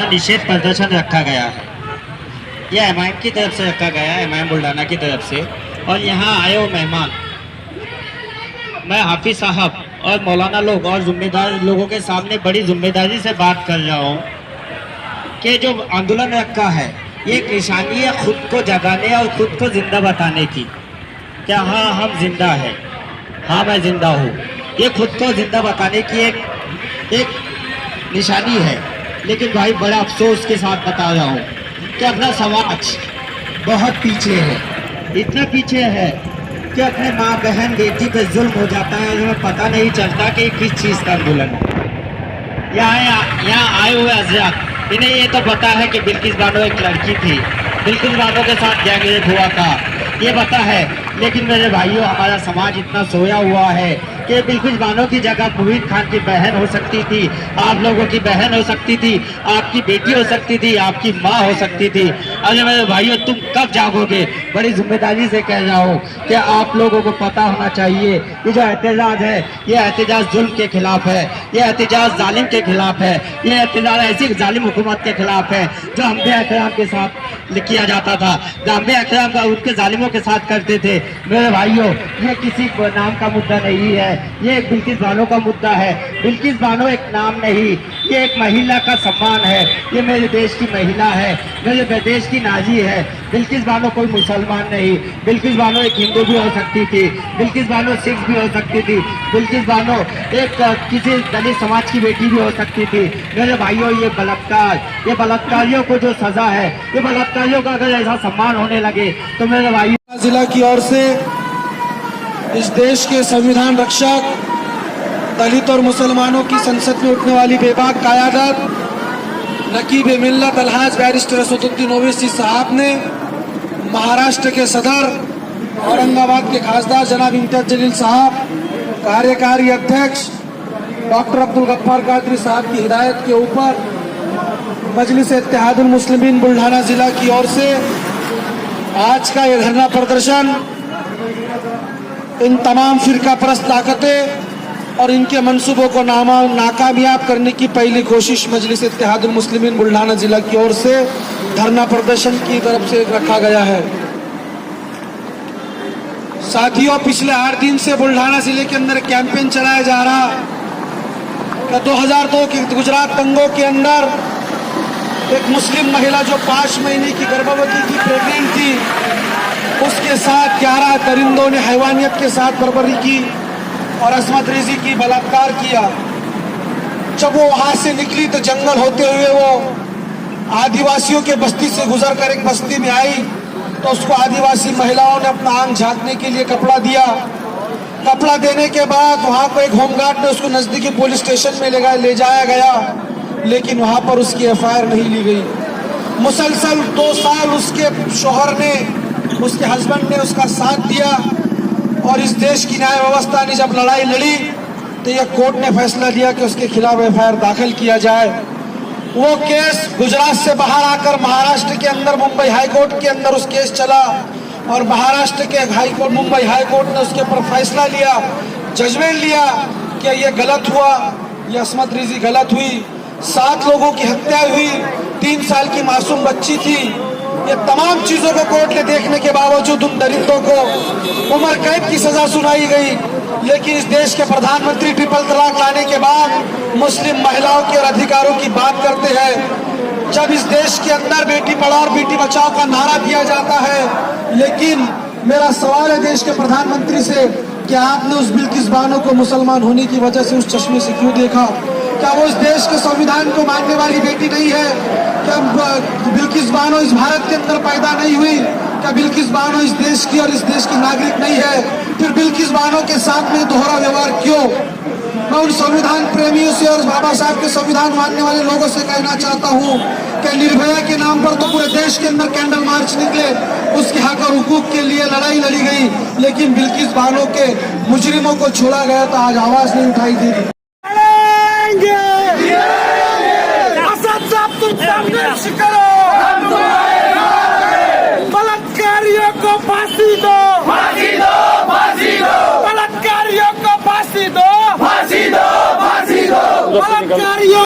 यहाँ निषेध प्रदर्शन रखा गया है। यह एमआईएम की तरफ से रखा गया है, एमआईएम बुल्ढाना की तरफ से। और यहाँ आए हो मेहमान, मैं हाफिज साहब और मौलाना लोग और जिम्मेदार लोगों के सामने बड़ी जिम्मेदारी से बात कर रहा हूँ कि जो आंदोलन रखा है ये एक निशानी है खुद को जगाने और खुद को जिंदा बताने की। क्या हाँ हम जिंदा हैं, हाँ मैं जिंदा हूँ, ये खुद को जिंदा बताने की एक निशानी है। लेकिन भाई बड़ा अफसोस के साथ बता रहा हूँ कि अपना समाज बहुत पीछे है, इतना पीछे है कि अपने माँ बहन बेटी पे जुल्म हो जाता है, हमें पता नहीं चलता कि किस चीज़ का आंदोलन है। यहाँ आए हुए हजरत, इन्हें ये तो पता है कि बिल्किस बानो एक लड़की थी, बिल्किस बानो के साथ गैंगरेप हुआ था, ये पता है। लेकिन मेरे भाइयों, हमारा समाज इतना सोया हुआ है कि बिल्किस बानो की जगह मुबीन खान की बहन हो सकती थी, आप लोगों की बहन हो सकती थी, आपकी बेटी हो सकती थी, आपकी माँ हो सकती थी। अरे मेरे भाइयों, तुम कब जागोगे? बड़ी जिम्मेदारी से कह रहा हूँ कि आप लोगों को पता होना चाहिए ये जो एहतजाज है, ये एहतजाज जुल्म के खिलाफ है, ये एहतजाज जालिम के खिलाफ है, ये एहतजाज ऐसी जालिम हुकूमत के खिलाफ है जो अंबिया इकराम के साथ किया जाता था, जो अंबिया इकराम का उनके जालिमों के साथ करते थे। मेरे भाइयों, ये किसी नाम का मुद्दा नहीं है, ये एक बिल्किस बानो का मुद्दा है। बिल्किस बानो एक नाम नहीं, ये एक महिला का सम्मान है, ये मेरे देश की महिला है, मेरे देश की नाजी है। बिल्किस बानो कोई मुसलमान नहीं, बिल्किस बानो एक हिंदू भी हो सकती थी, बिल्किस बानो सिख भी हो सकती थी, बिल्किस बानो एक किसी दलित समाज की बेटी भी हो सकती थी। मेरे भाइयों, ये बलात्कारियों को जो सजा है, ये बलात्कारियों का अगर ऐसा सम्मान होने लगे तो मेरे भाइयों, जिला की ओर से इस देश के संविधान रक्षक, दलित और मुसलमानों की संसद में उठने वाली बेबाक कायादत नकीब मिल्लत अलहाज बैरिस्टर असदुद्दीन ओवैसी साहब ने महाराष्ट्र के सदर औरंगाबाद के खासदार जनाब इम्तियाज जलील साहब, कार्यकारी अध्यक्ष डॉक्टर अब्दुल गफ्फार कादरी साहब की हिदायत के ऊपर मजलिस इत्तेहादुल मुस्लिमीन बुल्ढाना जिला की ओर से आज का ये धरना प्रदर्शन इन तमाम फिरका परस्त ताकतें और इनके मंसूबों को नाकामयाब करने की पहली कोशिश मजलिस इत्तेहादुल मुस्लिमीन बुल्ढाना जिला की ओर से धरना प्रदर्शन की तरफ से रखा गया है। साथियों, पिछले 8 दिन से बुल्ढाना जिले के अंदर कैंपेन चलाया जा रहा कि 2002 के गुजरात दंगों के अंदर एक मुस्लिम महिला जो 5 महीने की गर्भवती थी, प्रेग्नेंट थी, उसके साथ 11 दरिंदों ने हैवानियत के साथ बर्बरी की और असमत रेजी की, बलात्कार किया। जब वो वहां से निकली तो जंगल होते हुए वो आदिवासियों के बस्ती से गुजरकर एक बस्ती में आई तो उसको आदिवासी महिलाओं ने अपना आंख झांकने के लिए कपड़ा दिया। कपड़ा देने के बाद वहां को एक होमगार्ड ने उसको नजदीकी पुलिस स्टेशन में ले जाया गया, लेकिन वहां पर उसकी एफआईआर नहीं ली गई। मुसलसल 2 साल उसके शोहर ने, उसके हस्बैंड ने उसका साथ दिया और इस देश की न्याय व्यवस्था ने जब लड़ाई लड़ी तो यह कोर्ट ने फैसला दिया कि उसके खिलाफ एफआईआर दाखिल किया जाए। वो केस गुजरात से बाहर आकर महाराष्ट्र के अंदर मुंबई हाई कोर्ट के अंदर उस केस चला और महाराष्ट्र के मुंबई हाई कोर्ट ने उसके ऊपर फैसला लिया, जजमेंट लिया कि यह गलत हुआ, यह असमत रेजी गलत हुई। 7 लोगों की हत्या हुई, 3 साल की मासूम बच्ची थी। ये तमाम चीजों को कोर्ट ने देखने के बावजूद उन दरिंदों को उम्र कैद की सजा सुनाई गई। लेकिन इस देश के प्रधानमंत्री ट्रिपल तलाक लाने के बाद मुस्लिम महिलाओं के अधिकारों की बात करते हैं। जब इस देश के अंदर बेटी पढ़ाओ और बेटी बचाओ का नारा दिया जाता है, लेकिन मेरा सवाल है देश के प्रधानमंत्री से कि आपने उस बिल्किस बानो को मुसलमान होने की वजह से उस चश्मे से क्यों देखा? क्या वो इस देश के संविधान को मानने वाली बेटी नहीं है? क्या बिल्किस बानो इस भारत के अंदर पैदा नहीं हुई? क्या बिल्किस बानो इस देश की और इस देश की नागरिक नहीं है? फिर बिल्किस बानो के साथ में दोहरा व्यवहार क्यों? मैं उन संविधान प्रेमियों से और बाबा साहब के संविधान मानने वाले लोगों से कहना चाहता हूँ कि निर्भया के नाम पर तो पूरे देश के अंदर कैंडल मार्च निकले, उसके हक और हुकूक के लिए लड़ाई लड़ी गई, लेकिन बिल्किस बानो के मुजरिमों को छोड़ा गया तो आज आवाज नहीं उठाई दे रही। संघर्ष करो, बलात्कारियों को फांसी दो, फांसी दो, फांसी दो, बलात्कारियों को फांसी दो, फांसी दो, फांसी दो, बलात्कारियों